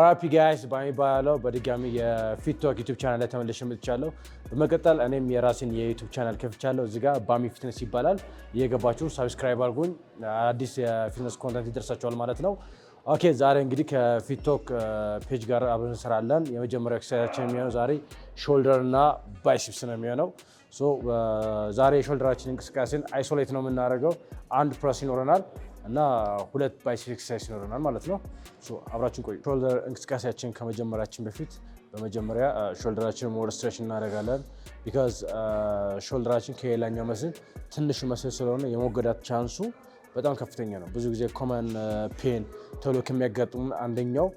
ዋራፒ ጋይስ ባሚባለው በድጋሚ የፊትቶክ ዩቲዩብ ቻናል ላይ ተመልሼ መጥቻለሁ። በመቀጠል እኔም የራሴን የዩቲዩብ ቻናል ከፍቻለሁ። እዚህ ጋር ባሚ ፊትነስ ይባላል። እየገባችሁ ሰብስክራይብ አድርጉኝ። አዲስ የፊትነስ ኮንተንት ይደርሳችኋል ማለት ነው። ኦኬ ዛሬ እንግዲህ ከፊትቶክ ፔጅ ጋር አብረን እንሰራለን። የመጀመሪያው ኤክሰርሳይዛችን የሚሆነው ዛሬ ሾልደር እና ባይሲፕስ ነው የሚሆነው። ዛሬ የሾልደራችን እንቅስቃሴን አይሶሌት ነው የምናደርገው። አንድ ፕረስ ይኖረናል እና ሁለት ባይሲፕስ ኤክሰርሳይዝ ይኖረናል ማለት ነው። አብራችን ቆዩ። ሾልደር እንቅስቃሴያችን ከመጀመራችን በፊት በመጀመሪያ ሾልደራችንን ሞር ስትሬች እናደርጋለን። ቢካዝ ሾልደራችን ከሌላኛው መስል ትንሽ መስል ስለሆነ የመጎዳት ቻንሱ በጣም ከፍተኛ ነው። ብዙ ጊዜ ኮመን ፔን ቶሎ ከሚያጋጥሙን አንደኛው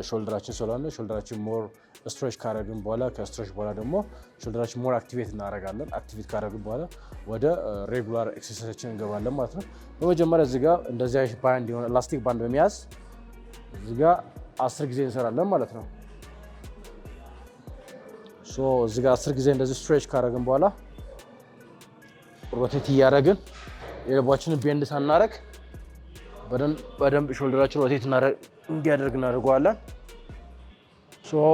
ሾልደራችን ስለሆነ ሾልደራችን ሞር ስትሬች ካደረግን በኋላ ከስትሬች በኋላ ደግሞ ሾልደራችን ሞር አክቲቬት እናደርጋለን። አክቲቬት ካደረግን በኋላ ወደ ሬጉላር ኤክሰርሳይዛችን እንገባለን ማለት ነው። በመጀመሪያ እዚህ ጋር እንደዚህ ባንድ የሆነ ላስቲክ ባንድ በመያዝ እዚህ ጋር 10 ጊዜ እንሰራለን ማለት ነው። እዚህ ጋር 10 ጊዜ እንደዚህ ስትሬች ካደረግን በኋላ ሮቴት እያደረግን የልባችንን ቤንድ ሳናደርግ በደንብ ሾልደራችን ሮቴት እንዲያደርግ እናደርገዋለን።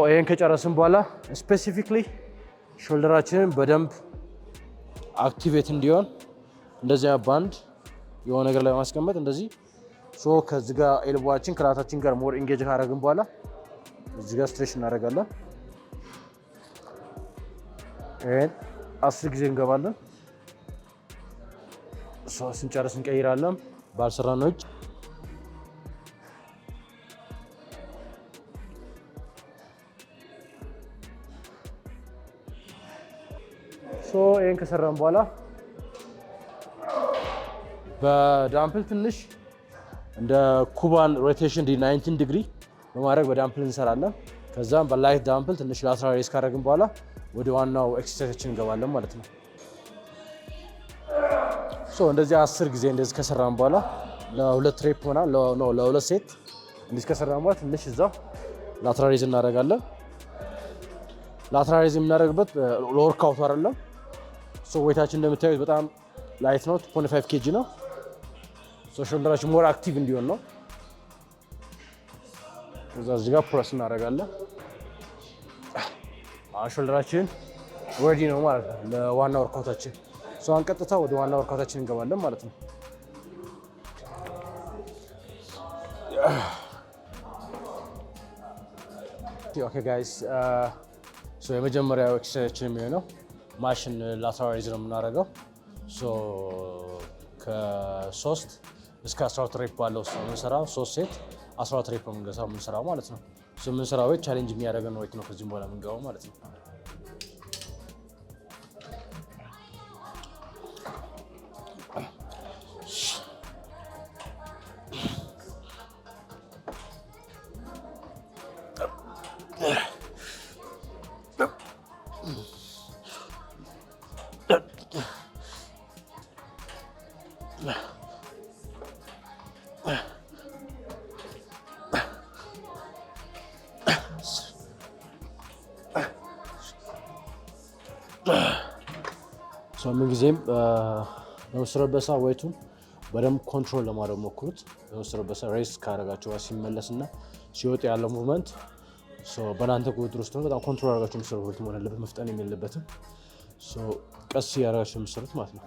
ይህን ከጨረስን በኋላ ስፔሲፊክሊ ሾልደራችንን በደንብ አክቲቬት እንዲሆን እንደዚያ ባንድ የሆነ ነገር ላይ ማስቀመጥ እንደዚህ ከዚህ ጋር ኤልቦዋችን ከራታችን ጋር ሞር ኢንጌጅ ካደረግን በኋላ እዚህ ጋር ስትሬች እናደርጋለን። ይህን 10 ጊዜ እንገባለን። ስንጨርስ እንቀይራለን ባልሰራነው እጅ። ይህን ከሰራን በኋላ በዳምፕል ትንሽ እንደ ኩባን ሮቴሽን 19 ዲግሪ በማድረግ በዳምፕል እንሰራለን። ከዛም በላይት ዳምፕል ትንሽ ላተራል ሬስ ካደረግን በኋላ ወደ ዋናው ኤክሰርሳይዛችን እንገባለን ማለት ነው። እንደዚህ 10 ጊዜ እንደዚህ ከሰራን በኋላ ለሁለት ሬፕ ሆና ለሁለት ሴት እንደዚህ ከሰራን በኋላ ትንሽ እዛው ላተራል ሬዝ እናደርጋለን። ላተራል ሬዝ የምናደርግበት ለወርክአውት አይደለም። ዌታችን እንደምታዩት በጣም ላይት ነው፣ 2.5 ኬጂ ነው። ሾልደራችን ሞር አክቲቭ እንዲሆን ነው። እዚህ ጋር ፕረስ እናደርጋለን። ሾልደራችን ሬዲ ነው ማለት ነው ለዋና ወርክአውታችን። አሁን ቀጥታ ወደ ዋና ወርክአውታችን እንገባለን ማለት ነው። ኦኬ ጋይስ የመጀመሪያው ኤክሰርሳይዛችን የሚሆነው ማሽን ላተራል ሬዝ ነው የምናደርገው። ከ3 እስከ 12 ሬፕ ባለው ውስጥ ነው የምንሰራው። 3 ሴት 12 ሬፕ ነው የምንሰራው ማለት ነው። የምንሰራው ወይ ቻሌንጅ የሚያደርገን ነው ነው ከዚህም በኋላ የምንገባው ማለት ነው። ምንጊዜም በመሰረበሳ ወይቱን በደንብ ኮንትሮል ለማድረግ ሞክሩት። በመሰረበሳ ሬስ ካደረጋችሁ ሲመለስና ሲወጥ ያለው ሙቭመንት በእናንተ ቁጥጥር ውስጥ ነው። በጣም ኮንትሮል አድርጋችሁ የምትሰሩት መሆን አለበት። መፍጠን የለበትም። ቀስ ያደረጋችሁ የምትሰሩት ማለት ነው።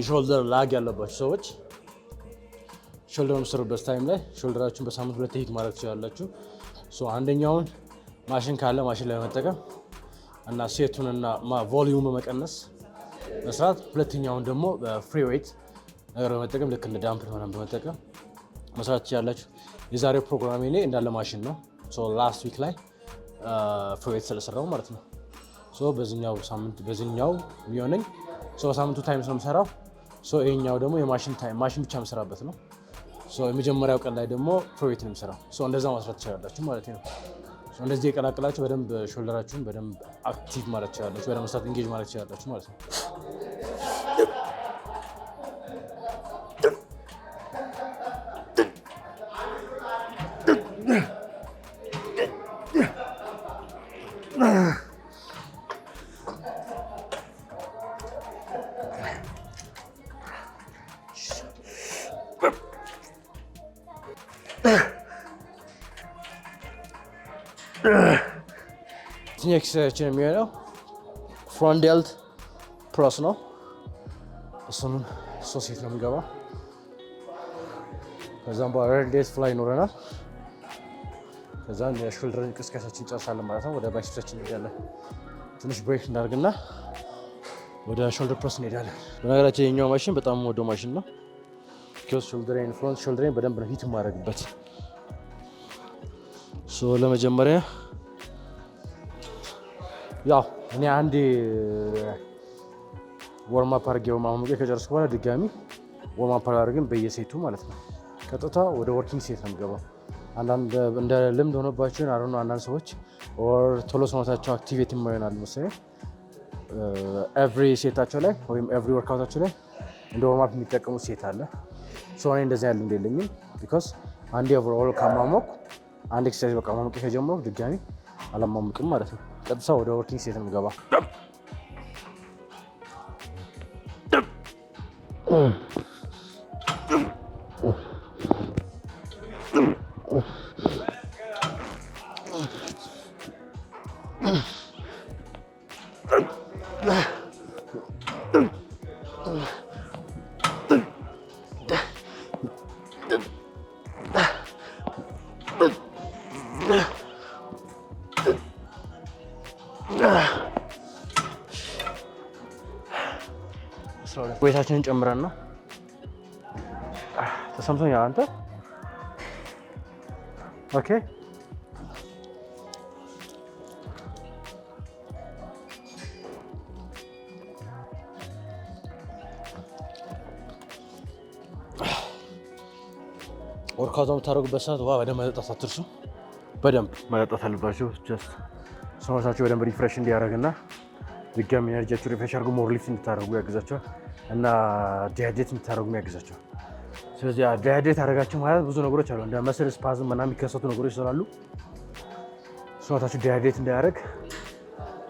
ሾልደር ላግ ያለባቸው ሰዎች ሾልደር የምትሰሩበት ታይም ላይ ሾልደራችሁን በሳምንት 2 ሂት ማድረግ ትችላላችሁ። አንደኛውን ማሽን ካለ ማሽን ላይ መጠቀም እና ሴቱንና ቮሊዩም በመቀነስ መስራት፣ ሁለተኛውን ደግሞ ፍሪ ዌይት ነገር በመጠቀም ልክ እንደ ዳምፕል ሆነን በመጠቀም መስራት ትችላላችሁ። የዛሬው ፕሮግራሜ ላይ እንዳለ ማሽን ነው። ላስት ዊክ ላይ ፍሪ ዌይት ስለሰራው ማለት ነው። በዚህኛው ሳምንት በዚህኛው የሚሆነኝ በሳምንቱ ታይም ስለምሰራው ይሄኛው ደግሞ የማሽን ታይም ማሽን ብቻ የምሰራበት ነው። የመጀመሪያው ቀን ላይ ደግሞ ፍሪ ዌይት ነው የምሰራው። እንደዛ መስራት ትችላላችሁ ማለት ነው። እንደዚህ የቀላቀላችሁ በደንብ ሾልደራችሁን በደንብ አክቲቭ ማለት ትችላላችሁ፣ በደንብ መስራት ኢንጌጅ ማለት ትችላላችሁ ማለት ነው። ኤክሰርሳይዛችን የሚሆነው ፍሮንት ዴልት ፕረስ ነው። እሱንም 3 ሴት ነው የሚገባው። ከዛም በኋላ ሬድ ዴልት ፍላይ ይኖረናል። ከዛም የሾልደር እንቅስቃሴያችን እንጨርሳለን ማለት ነው። ወደ ባይሴፕሳችን እንሄዳለን። ትንሽ ብሬክ እናደርግና ወደ ሾልደር ፕረስ እንሄዳለን። በነገራችን የኛው ማሽን በጣም ወደው ማሽን ነው። ሾልደሬን ፍሮንት ሾልደሬን በደንብ ነው ሂት የማደርግበት። ለመጀመሪያ ያው እኔ አንዴ ወርማፕ አድርጌ ማሞቄ ከጨረስኩ በኋላ ድጋሚ ወርማፕ አድርገን በየሴቱ ማለት ነው ቀጥታ ወደ ወርኪንግ ሴት ነው የሚገባው። አንዳንድ እንደ ልምድ ሆኖባቸው አንዳንድ ሰዎች ቶሎ ሰውነታቸው አክቲቬት ይሆናል መሰለኝ ኤቭሪ ሴታቸው ላይ ወይም ኤቭሪ ወርክአውታቸው ላይ እንደ ወርማፕ የሚጠቀሙት ሴት አለ። እኔ እንደዚህ ያለ እንደሌለኝም ቢኮዝ አንዴ ኦቨርኦል ካማሞቅ አንድ ኤክሰርሳይዝ በቃ ማሞቄ ከጀመረው ድጋሚ አላማሙቅም ማለት ነው። ቀጥታ ወደ ወርኪንግ ሴት ነው የሚገባው። ወይታችንን ጨምረን ነው ተሰምቶኛል አንተ ኦኬ። ወርክአውት የምታደርጉበት ሰዓት ውሃ በደንብ መጠጣት አትርሱ። በደንብ መጠጣት አለባችሁ። ጀስት ሰውነታችሁ በደንብ ሪፍሬሽ እንዲያደርግና ድጋሚ ኤነርጂያችሁ ሪፍሬሽ አድርጎ ሞር ሊፍት እንድታደርጉ ያግዛቸዋል እና ዲሃይድሬት እንድታደርጉ ያግዛቸዋል። ስለዚህ ዲሃይድሬት አደረጋችሁ ማለት ብዙ ነገሮች አሉ፣ እንደ መስል ስፓዝም ምናምን የሚከሰቱ ነገሮች ስላሉ ሰውነታችሁ ዲሃይድሬት እንዳያደርግ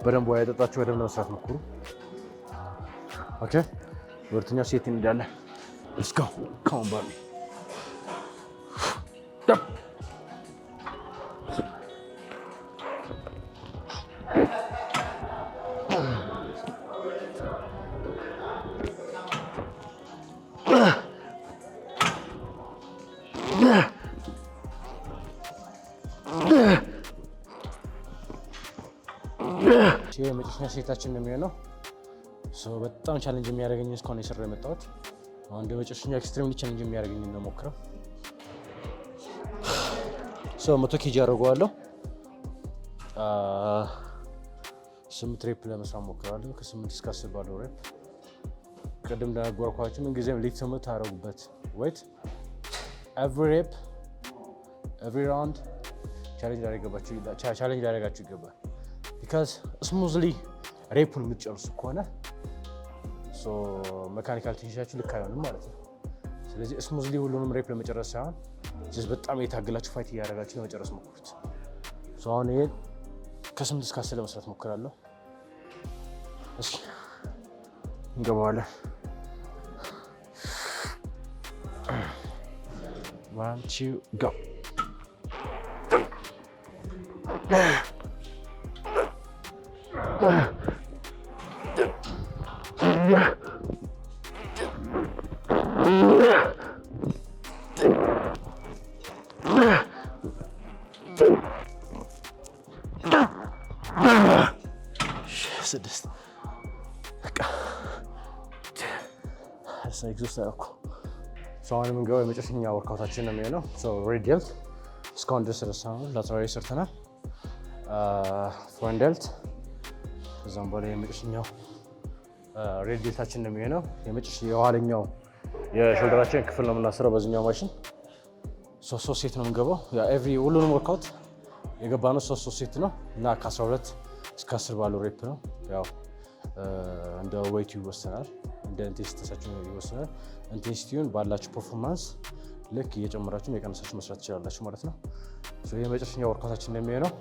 በደንብ ውሃ የጠጣችሁ በደንብ ለመስራት ሞክሩ። ኦኬ ሁለተኛው ሴት እንሄዳለን። ሌትስ ጎ ካም ኦን ባቢ የመጨረሻ ሴታችን ነው የሚሆነው። በጣም ቻሌንጅ የሚያደርገኝ እስካሁን የሰራ የመጣሁት አሁን እንደ መጨረሻ ኤክስትሪምሊ ቻሌንጅ የሚያደርገኝ ነው ሞክረው። 100 ኬጂ አደርገዋለሁ። 8 ሬፕ ለመስራት ሞክራለሁ። ከ8 እስከ 10 ባለው ሬፕ። ቅድም እንደነገርኳችሁ ምን ጊዜም ሊፍት የምታደርጉበት ዌይት ኤቭሪ ሬፕ ኤቭሪ ራውንድ ቻሌንጅ ሊያደርጋችሁ ይገባል። ቢካዝ ስሙዝሊ ሬፑን የምትጨርሱ ከሆነ መካኒካል ቴንሽናችሁ ልክ አይሆንም ማለት ነው። ስለዚህ ስሙዝሊ ሁሉንም ሬፕ ለመጨረስ ሳይሆን በጣም የታገላችሁ ፋይት እያደረጋችሁ ለመጨረስ ሞክሩት። አሁን ይሄን ከ8 እስከ 10 ለመስራት ሞክራለሁ። እስኪ እንገባዋለን። 1 2 go ስድስት በቃ ኤግዞስት አደረኩ። አሁን የምንገባው የመጨረሻኛ ወርክአውታችን ነው የሚሆነው። ሬድ ዴልት እስካሁን ድረስ ረሳነው ላተራሊ ሰርተናል። ፍሮንት ዴልት ከዛም በኋላ የመጨረሻኛው ሬድ ዴልታችን ነው የሚሆነው። የኋለኛው የሾልደራችን ክፍል ነው የምናስረው በዚህኛው ማሽን። 3 ሴት ነው የምንገባው። ሁሉንም ወርክአውት የገባነው 3 ሴት ነው እና ከ12 እስከ 10 ባለው ሬፕ ነው። ያው እንደ ዌይቱ ይወሰናል፣ እንደ ኢንቴንሲቲያችሁ ይወሰናል። ኢንቴንሲቲውን ባላችሁ ፐርፎርማንስ ልክ እየጨመራችሁ የቀነሳችሁ መስራት ትችላላችሁ ማለት ነው። የመጨረሻኛው ወርክአውታችን ነው የሚሆነው።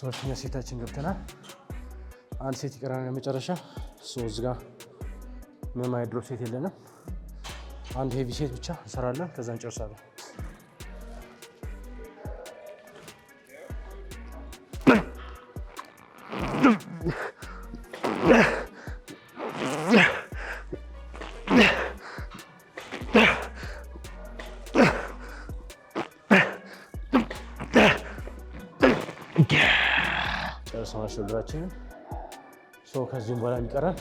ሶስተኛ ሴታችን ገብተናል። አንድ ሴት ይቀራል ለመጨረሻ። እዚህ ጋር ምንም አይነት ድሮፕ ሴት የለንም። አንድ ሄቪ ሴት ብቻ እንሰራለን፣ ከዛ እንጨርሳለን። ጨርሰናል ሾልደራችንን። ከዚህም በኋላ የሚቀረን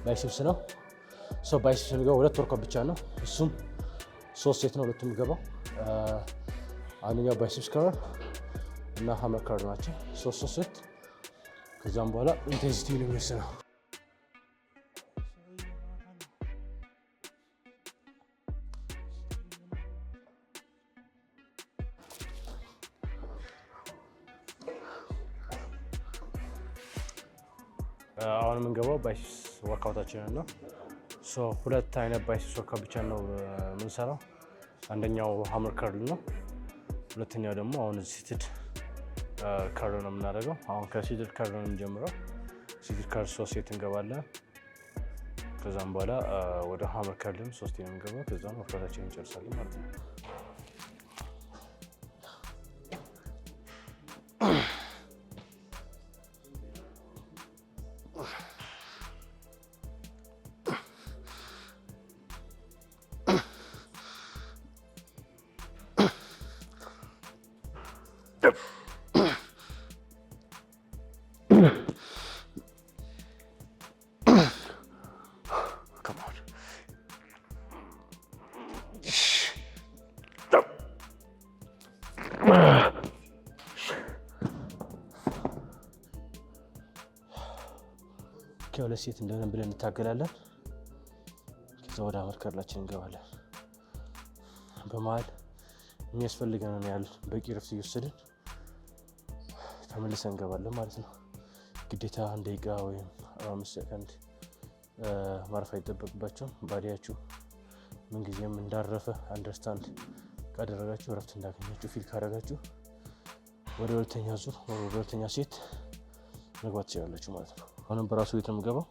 ባይሴፕስ ነው። ባይሴፕስ የሚገባው 2 ወርካውት ብቻ ነው። እሱም 3 ሴት ነው ሁለቱም የሚገባው። አንደኛው ባይሴፕስ ከርል እና ሃመር ከርል ናቸው። 3 ሴት። ከዛም በኋላ ኢንቴንሲቲ ነው የሚወስነው። አሁን የምንገባው ባይሴፕስ ወርካውታችንን ነው። 2 አይነት ባይሴፕስ ወርካውት ብቻ ነው የምንሰራው። አንደኛው ሃመር ከርል ነው። ሁለተኛው ደግሞ አሁን ሲትድ ከርል ነው የምናደርገው። አሁን ከሲትድ ከርል ነው የምንጀምረው። ሲትድ ከርል 3 ሴት እንገባለን። ከዛም በኋላ ወደ ሃመር ከርልም 3 ነው የምንገባው። ከዛም ወርካውታችንን እንጨርሳለን ማለት ነው። ከሁለት ሴት እንደሆነ ብለን እንታገላለን። ከዛ ወደ ሃመር ከርላችን እንገባለን። በመሀል የሚያስፈልገንን ያህል በቂ ረፍት እየወሰድን ተመልሰን እንገባለን ማለት ነው። ግዴታ 1 ደቂቃ ወይም 5 ሰከንድ ማረፍ አይጠበቅባቸውም። ባዲያችሁ ምንጊዜም እንዳረፈ አንደርስታንድ ካደረጋችሁ፣ ረፍት እንዳገኛችሁ ፊል ካደረጋችሁ ወደ ሁለተኛ ዙር ወደ ሁለተኛ ሴት መግባት ትችላላችሁ ማለት ነው። አሁንም በራሱ ቤት ነው የምገባው።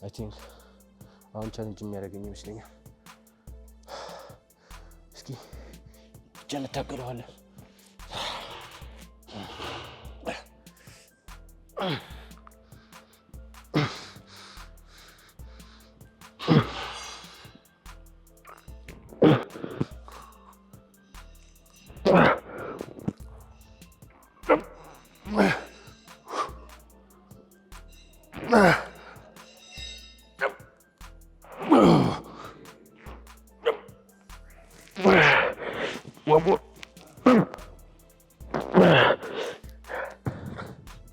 አይ ቲንክ አሁን ቻሌንጅ የሚያደርገኝ ይመስለኛል። እስኪ ብቻ እንታገለዋለን።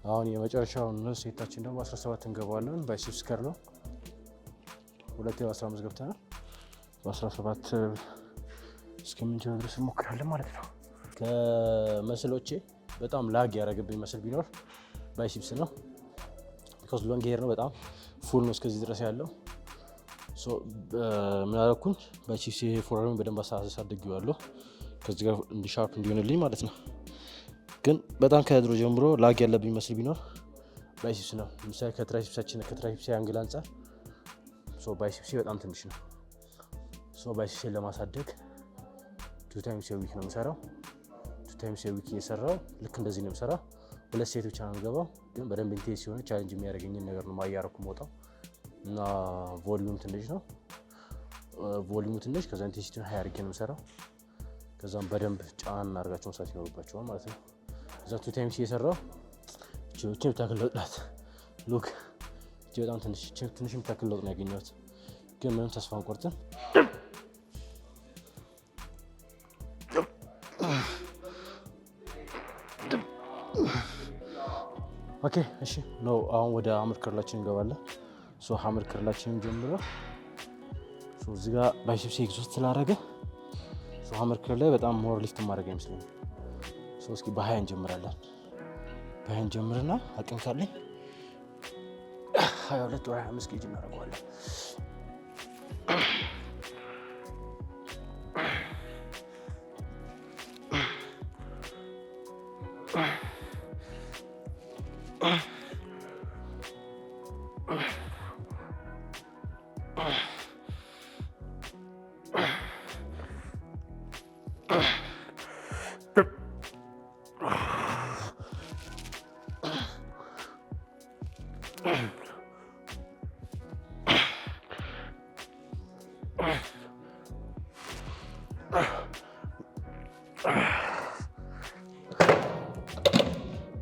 አሁን የመጨረሻውን ሴታችን ደግሞ 17 እንገባለን። ባይሴፕስ ከርል ነው። 15 ገብተናል። በ17 እስከምንችለው ድረስ እንሞክራለን ማለት ነው። ከመስሎቼ በጣም ላግ ያደረገብኝ መስል ቢኖር ባይሴፕስ ነው። ቢኮዝ ሎንግ ሄር ነው፣ በጣም ፉል ነው እስከዚህ ድረስ ያለው። ምን አደረኩኝ? ባይሴፕስ ፎርም በደንብ አሳድጌዋለሁ ከዚህ ጋር እንዲሻርፕ እንዲሆንልኝ ማለት ነው። ግን በጣም ከድሮ ጀምሮ ላግ ያለብኝ መስል ቢኖር ባይሴፕስ ነው። ለምሳሌ ከትራይሴፕስ አንግል አንጻር ባይሴፕስ በጣም ትንሽ ነው። ባይሴፕስን ለማሳደግ 2 ታይምስ ዊክ ነው የምሰራው። 2 ታይምስ ዊክ እየሰራው ልክ እንደዚህ ነው የምሰራው። 2 ሴት ብቻ ነው የምገባው። ግን በደንብ ኢንቴንስ ሲሆን ቻሌንጅ የሚያደርገኝን ነገር ነው ማያረኩ መውጣው እና ቮሊዩም ትንሽ ነው። ቮሊዩሙ ትንሽ፣ ከዛ ኢንቴንሲቲውን ሃይ አድርጌ ነው የምሰራው። ከዛም በደንብ ጫና እናደርጋቸው መስራት ይኖርባቸዋል ማለት ነው። ከዛ 2 ታይምስ እየሰራው እቺ ብታክል ለውጥ ናት። ሉክ እቺ በጣም ትንሽ ብታክል ለውጥ ነው ያገኘሁት። ግን ምንም ተስፋ አንቆርጥም። ኦኬ እሺ ነው። አሁን ወደ ሃመር ከርላችን እንገባለን። ሃመር ከርላችንን ጀምሮ እዚህ ጋር ባይሴፕስ ኤግዞስት ስላደረገ ሃመር ከርል ላይ በጣም ሞር ሊፍት ማድረግ አይመስለኝም። እስኪ በ20 እንጀምራለን። በ20 እንጀምርና አቅም ካለኝ 22 ወይ 25 ኬጂ እናደርገዋለን።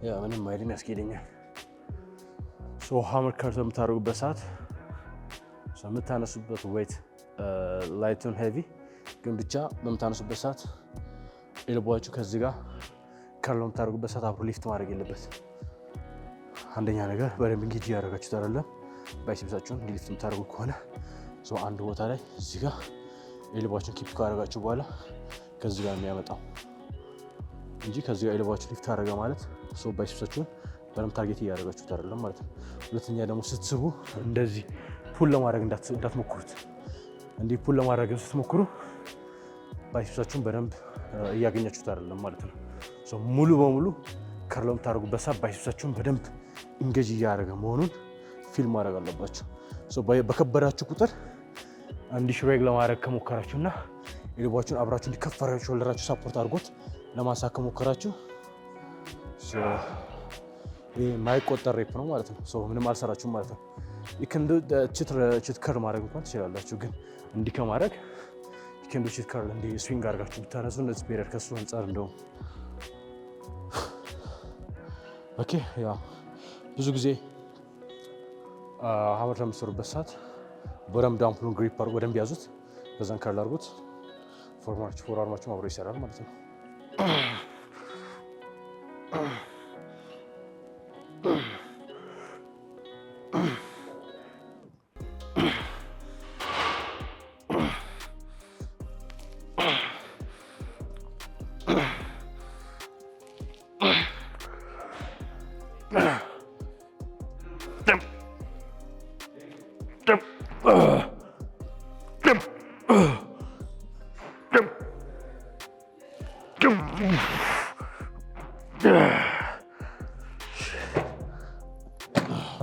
ያ ምንም አይልም ያስኬደኛል። ሀመር ከርል በምታደርጉበት ሰዓት የምታነሱበት ዌይት ላይቱን ሄቪ ግን ብቻ በምታነሱበት ሰዓት ኤልቦዋችሁ ከዚህ ጋር ከርል በምታደርጉበት ሰዓት አብሮ ሊፍት ማድረግ የለበት። አንደኛ ነገር በደንብ እንጌጅ እያደረጋችሁት አይደለም። ባይሴፕሳችሁን ሊፍት የምታደርጉ ከሆነ አንድ ቦታ ላይ እዚህ ጋር ኤልቦዋችሁን ኪፕ ካደረጋችሁ በኋላ ከዚህ ጋር የሚያመጣው እንጂ ከዚህ ጋር ኤልቦዋችሁ ሊፍት አደረገ ማለት ባይሴፕሳችሁን በደንብ ታርጌት እያደረጋችሁት አይደለም ማለት ነው። ሁለተኛ ደግሞ ስትስቡ እንደዚህ ፑል ለማድረግ እንዳትሞክሩት። እንዲህ ፑል ለማድረግ ስትሞክሩ ባይሴፕሳችሁን በደንብ እያገኛችሁት አይደለም ማለት ነው። ሙሉ በሙሉ ከርል በምታደርጉበት ሰዓት ባይሴፕሳችሁን በደንብ ኢንጌጅ እያደረገ መሆኑን ፊል ማድረግ አለባችሁ። በከበዳችሁ ቁጥር እንዲህ ሽሬግ ለማድረግ ከሞከራችሁና ኤልቦዋችሁን አብራችሁ እንዲከፈራችሁ ሾልደራችሁ ሳፖርት አድርጎት ለማሳክ ከሞከራችሁ ይሄ የማይቆጠር ሬፕ ነው ማለት ነው። ምንም አልሰራችሁም ማለት ነው። ቺት ከርል ማድረግ እንኳን ትችላላችሁ፣ ግን እንዲህ ከማድረግ ቺት ከርል እንዲህ ስዊንግ አድርጋችሁ ብታነሱ እንደዚህ ቤረድ ከሱ አንጻር እንደውም ኦኬ። ያው ብዙ ጊዜ ሀመር ለምትሰሩበት ሰዓት በደንብ ዳምፕሉን ግሪፕ አድርጎ በደንብ ያዙት፣ በዛን ከርል አድርጉት። ፎር አርማችሁ አብሮ ይሰራል ማለት ነው።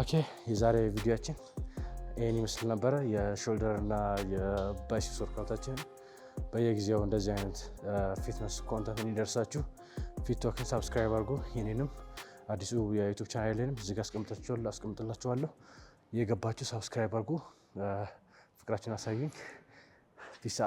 ኦኬ የዛሬ ቪዲዮአችን ይሄን ይመስል ነበረ። የሾልደር እና የባይሴፕስ ወርክአውታችን በየጊዜው እንደዚህ አይነት ፊትነስ ኮንተንት እንዲደርሳችሁ ፊትቶክን ሳብስክራይብ አድርጉ። የኔንም አዲሱ የዩቲዩብ ቻናሌንም እዚህ ጋር አስቀምጥላችኋለሁ። የገባችሁ ሳብስክራይብ አድርጉ። ፍቅራችን አሳዩኝ። ፒስ